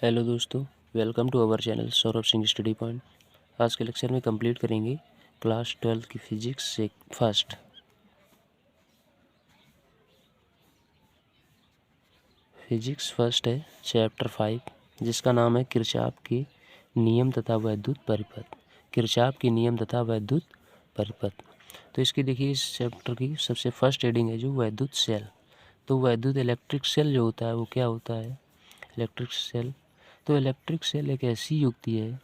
Hello दोस्तों, welcome to our channel Saurabh Singh study point. आज के लेक्चर में कंप्लीट करेंगे क्लास 12 की फिजिक्स से फर्स्ट। फिजिक्स फर्स्ट है चैप्टर 5, जिसका नाम है किरचॉफ के नियम तथा वैद्युत परिपथ। किरचॉफ के नियम तथा वैद्युत परिपथ। तो इसकी देखिए, इस चैप्टर की सबसे फर्स्ट हेडिंग है जो वैद्युत सेल। तो वैद्युत इलेक्ट्रिक सेल जो होता है वो क्या होता है? Electric cell. तो इलेक्ट्रिक सेल एक ऐसी युक्ति है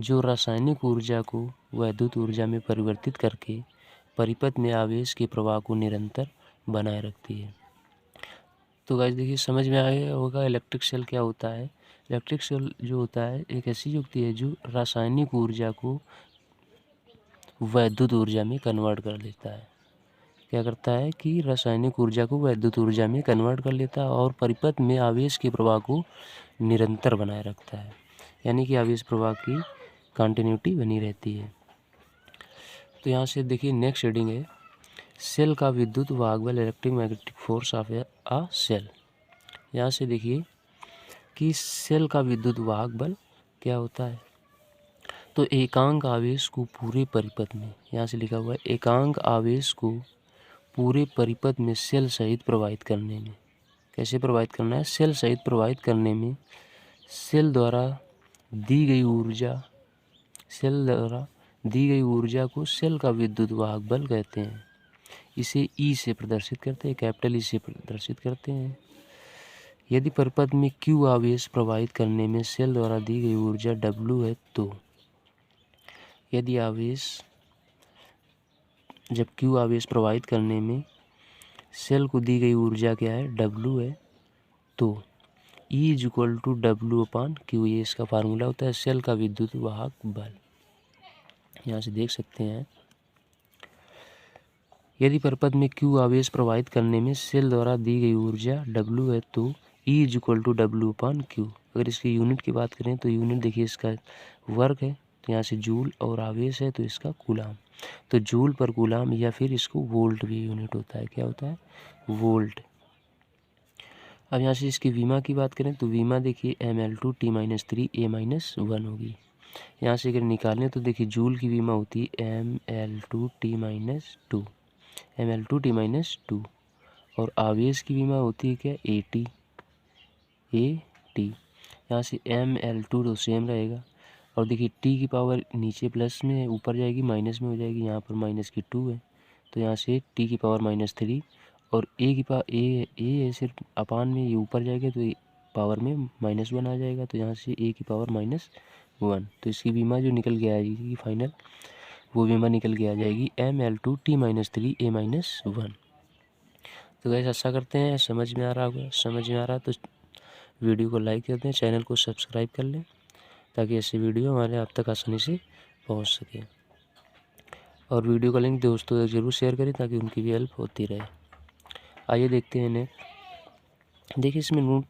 जो रासायनिक ऊर्जा को वैद्युत ऊर्जा में परिवर्तित करके परिपथ में आवेश के प्रवाह को निरंतर बनाए रखती है। तो गाइस देखिए, समझ में आया होगा इलेक्ट्रिक सेल क्या होता है। इलेक्ट्रिक सेल जो होता है एक ऐसी युक्ति है जो रासायनिक ऊर्जा को वैद्युत ऊर्जा में कन्वर्ट कर लेता है। क्या करता है कि रासायनिक ऊर्जा को वैद्युत ऊर्जा में कन्वर्ट कर लेता है और परिपथ में आवेश के प्रवाह को निरंतर बनाए रखता है, यानी कि आवेश प्रवाह की कंटिन्यूटी बनी रहती है। तो यहाँ से देखिए नेक्स्ट हेडिंग है सेल का विद्युत वाहक बल, electric magnetic force of a cell. यहाँ से देखिए कि सेल का विद्युत वाहक बल क्या होता है। तो एकांक आवेश को पूरे परिपथ में, यहाँ से लिखा हुआ है एकांक आवेश को पूरे परिपथ में सेल सहित प्रवाहित करने में। कैसे प्रवाहित करना है? सेल सहित प्रवाहित करने में सेल द्वारा दी गई ऊर्जा को सेल का विद्युत वाहक बल कहते हैं। इसे ई से प्रदर्शित करते हैं, कैपिटल ई से प्रदर्शित करते हैं। यदि परिपथ में क्यू आवेश प्रवाहित करने में सेल द्वारा दी गई ऊर्जा W है, तो यदि जब क्यू आवेश प्रवाहित करने में सेल को दी गई ऊर्जा क्या है? W है, तो E = W/Q, ये इसका फार्मूला होता है सेल का विद्युत वाहक बल। यहाँ से देख सकते हैं यदि परिपथ में Q आवेश प्रवाहित करने में सेल द्वारा दी गई ऊर्जा W है, तो E = W/Q। अगर इसकी यूनिट की बात करें तो यूनिट देखिए इसका वर्क है, तो यहाँ से जूल, और आवेश है तो इसका कूलाम। तो जूल पर कूलाम, या फिर इसको वोल्ट भी यूनिट होता है। क्या होता है? वोल्ट। अब यहाँ से इसकी वीमा की बात करें तो वीमा देखिए mL2T-3 A-1 होगी। यहाँ से अगर निकालें तो देखिए जूल की वीमा होती है mL2T-2 और आवेश की वीमा होती है क्या? AT। यहाँ से mL2 तो सेम रहेगा, और देखिए T की पावर नीचे प्लस में है, ऊपर जाएगी माइनस में हो जाएगी। यहाँ पर माइनस की 2 है, तो यहाँ से T की पावर -3, और A की पावर ए है सिर्फ अपान में, ये ऊपर जाएगा तो पावर में -1 आ जाएगा, तो यहाँ से A की पावर -1। तो इसकी बीमा जो निकल के आ जाएगी फाइनल, वो बीमा निकल के आ जाएगी mL2T-3 A-1। तो गाइस ऐसा करते हैं, समझ में आ रहा होगा। समझ में आ रहा तो वीडियो को लाइक कर दें, चैनल को सब्सक्राइब कर लें, ताकि ऐसी वीडियो हमारे आप तक आसानी से पहुंच सके। और वीडियो का लिंक दोस्तों तक जरूर शेयर करें ताकि उनकी भी हेल्प होती रहे। आइए देखते हैं नेक्स्ट। देखिए इसमें नोट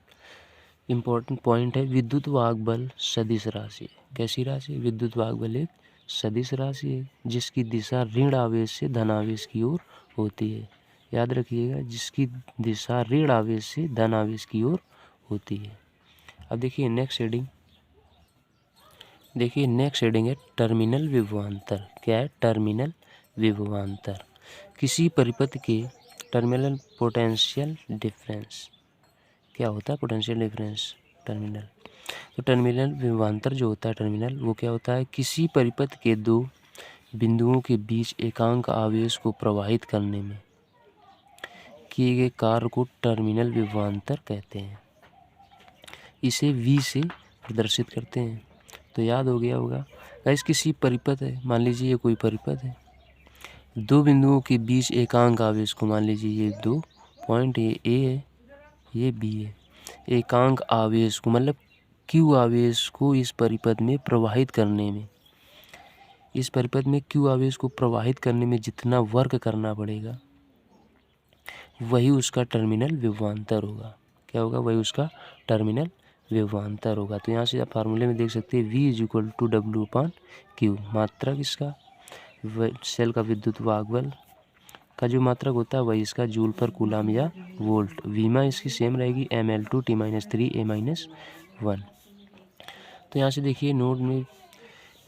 इम्पोर्टेंट पॉइंट है विद्युत वाहक बल सदिश राशि। कैसी राशि? विद्युत वाहक बल एक सदिश राशि है जिसकी दिशा ऋण आवेश से धन आवेश की ओर होती है। याद रखिएगा, जिसकी दिशा ऋण आवेश से धन आवेश की ओर होती है। अब देखिए नेक्स्ट हेडिंग। देखिए नेक्स्ट हेडिंग है टर्मिनल विभवांतर। क्या है? टर्मिनल विभवांतर। किसी परिपथ के टर्मिनल पोटेंशियल डिफरेंस। क्या होता है पोटेंशियल डिफरेंस? टर्मिनल। तो टर्मिनल विभवांतर जो होता है टर्मिनल, वो क्या होता है? किसी परिपथ के दो बिंदुओं के बीच एकांक आवेश को प्रवाहित करने में किए गए कार्य को टर्मिनल विभवांतर कहते हैं। इसे V से प्रदर्शित करते हैं। तो याद हो गया होगा गाइस, किसी परिपथ है, मान लीजिए ये कोई परिपथ है, दो बिंदुओं के बीच एकांक आवेश को, मान लीजिए ये 2 पॉइंट, ये A है, ये B है। एकांक आवेश को मतलब Q आवेश को इस परिपथ में प्रवाहित करने में, इस परिपथ में Q आवेश को प्रवाहित करने में जितना वर्क करना पड़ेगा वही उसका टर्मिनल विभवांतर होगा। क्या होगा? वही उसका टर्मिनल विभवांतर होगा। तो यहाँ से आप फार्मूले में देख सकते हैं V = W/Q। मात्रक इसका सेल का विद्युत वाहक बल का जो मात्रक होता है वही इसका जूल पर कूलाम या वोल्ट। वीमा इसकी सेम रहेगी mL2T-3 A-1। तो यहाँ से देखिए नोड में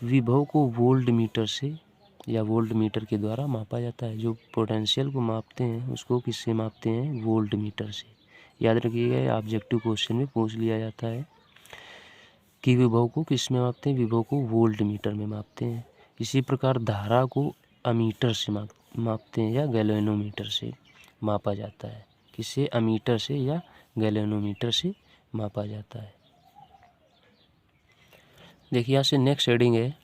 विभव को वोल्ट मीटर से या वोल्ट मीटर के द्वारा मापा जाता है। जो पोटेंशियल को मापते हैं उसको किससे मापते हैं? वोल्ट मीटर से। याद रखिएगा, ऑब्जेक्टिव क्वेश्चन में पूछ लिया जाता है कि विभव को किस में मापते हैं? विभव को वोल्ट मीटर में मापते हैं। इसी प्रकार धारा को अमीटर से मापते हैं या गैल्वेनोमीटर से मापा जाता है। किसे? अमीटर से या गैल्वेनोमीटर से मापा जाता है। देखिए यहाँ से नेक्स्ट हेडिंग है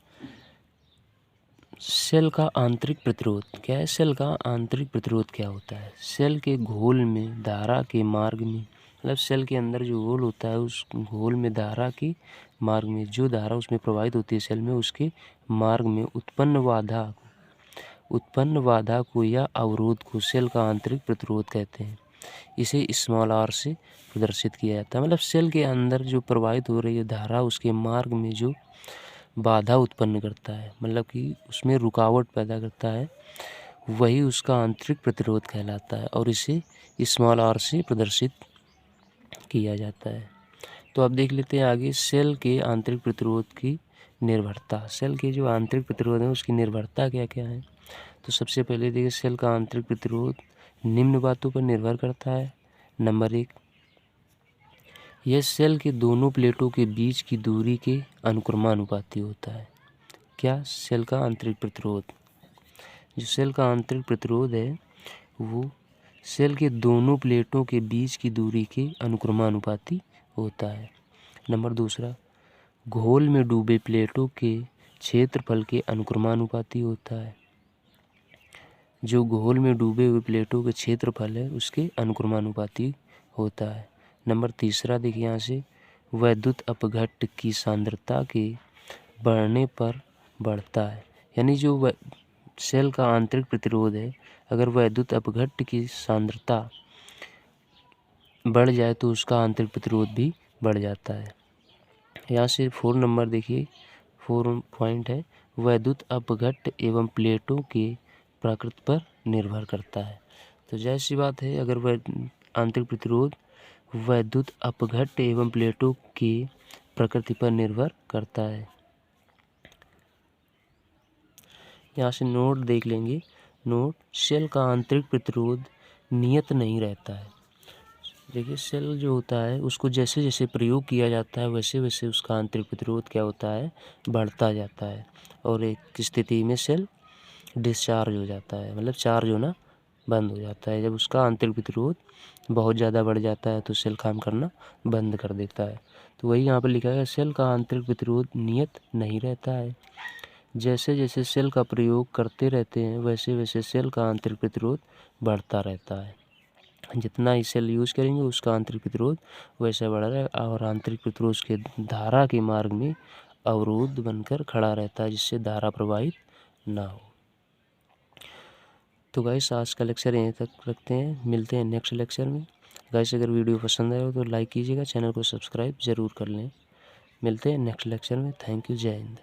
सेल का आंतरिक प्रतिरोध। क्या है सेल का आंतरिक प्रतिरोध? क्या होता है? सेल के घोल में धारा के मार्ग में, मतलब सेल के अंदर जो घोल होता है उस घोल में धारा के मार्ग में, जो धारा उसमें प्रवाहित होती है सेल में, उसके मार्ग में उत्पन्न बाधा को या अवरोध को सेल का आंतरिक प्रतिरोध कहते हैं। इसे स्मॉल आर से प्रदर्शित किया जाता है। मतलब सेल के अंदर जो प्रवाहित हो रही है धारा, उसके मार्ग में जो बाधा उत्पन्न करता है, मतलब कि उसमें रुकावट पैदा करता है, वही उसका आंतरिक प्रतिरोध कहलाता है और इसे स्मॉल आर से प्रदर्शित किया जाता है। तो अब देख लेते हैं आगे सेल के आंतरिक प्रतिरोध की निर्भरता। सेल के जो आंतरिक प्रतिरोध है उसकी निर्भरता क्या क्या है? तो सबसे पहले देखिए सेल का आंतरिक प्रतिरोध निम्न बातों पर निर्भर करता है। नंबर 1, यह सेल के दोनों प्लेटों के बीच की दूरी के अनुक्रमानुपाती होता है। क्या? सेल का आंतरिक प्रतिरोध। जो सेल का आंतरिक प्रतिरोध है वो सेल के दोनों प्लेटों के बीच की दूरी के अनुक्रमानुपाती होता है। नंबर 2, घोल में डूबे प्लेटों के क्षेत्रफल के अनुक्रमानुपाती होता है। जो घोल में डूबे हुए प्लेटों के क्षेत्रफल है उसके अनुक्रमानुपाती होता है। नंबर 3 देखिए यहाँ से वैद्युत अपघट्ट की सांद्रता के बढ़ने पर बढ़ता है। यानी जो सेल का आंतरिक प्रतिरोध है, अगर वैद्युत अपघट्ट की सांद्रता बढ़ जाए तो उसका आंतरिक प्रतिरोध भी बढ़ जाता है। यहाँ से 4 नंबर देखिए 4 पॉइंट है वैद्युत अपघट्ट एवं प्लेटों के प्रकृति पर निर्भर करता है। तो जैसी बात है, अगर वह आंतरिक प्रतिरोध वैद्युत अपघट्ट एवं प्लेटों की प्रकृति पर निर्भर करता है। यहाँ से नोट देख लेंगे। नोट, सेल का आंतरिक प्रतिरोध नियत नहीं रहता है। देखिए सेल जो होता है उसको जैसे जैसे प्रयोग किया जाता है वैसे वैसे उसका आंतरिक प्रतिरोध क्या होता है? बढ़ता जाता है और एक स्थिति में सेल डिस्चार्ज हो जाता है, मतलब चार्ज होना बंद हो जाता है। जब उसका आंतरिक प्रतिरोध बहुत ज़्यादा बढ़ जाता है तो सेल काम करना बंद कर देता है। तो वही यहाँ पर लिखा है सेल का आंतरिक प्रतिरोध नियत नहीं रहता है। जैसे जैसे सेल का प्रयोग करते रहते हैं वैसे वैसे सेल का आंतरिक प्रतिरोध बढ़ता रहता है। जितना ही सेल यूज़ करेंगे उसका आंतरिक प्रतिरोध वैसा बढ़ रहा है और आंतरिक प्रतिरोध के धारा के मार्ग में अवरोध बनकर खड़ा रहता है जिससे धारा प्रवाहित ना हो। तो गाइस आज का लेक्चर यहीं तक रखते हैं, मिलते हैं नेक्स्ट लेक्चर में। गाइस अगर वीडियो पसंद आए हो तो लाइक कीजिएगा, चैनल को सब्सक्राइब ज़रूर कर लें। मिलते हैं नेक्स्ट लेक्चर में। थैंक यू, जय हिंद।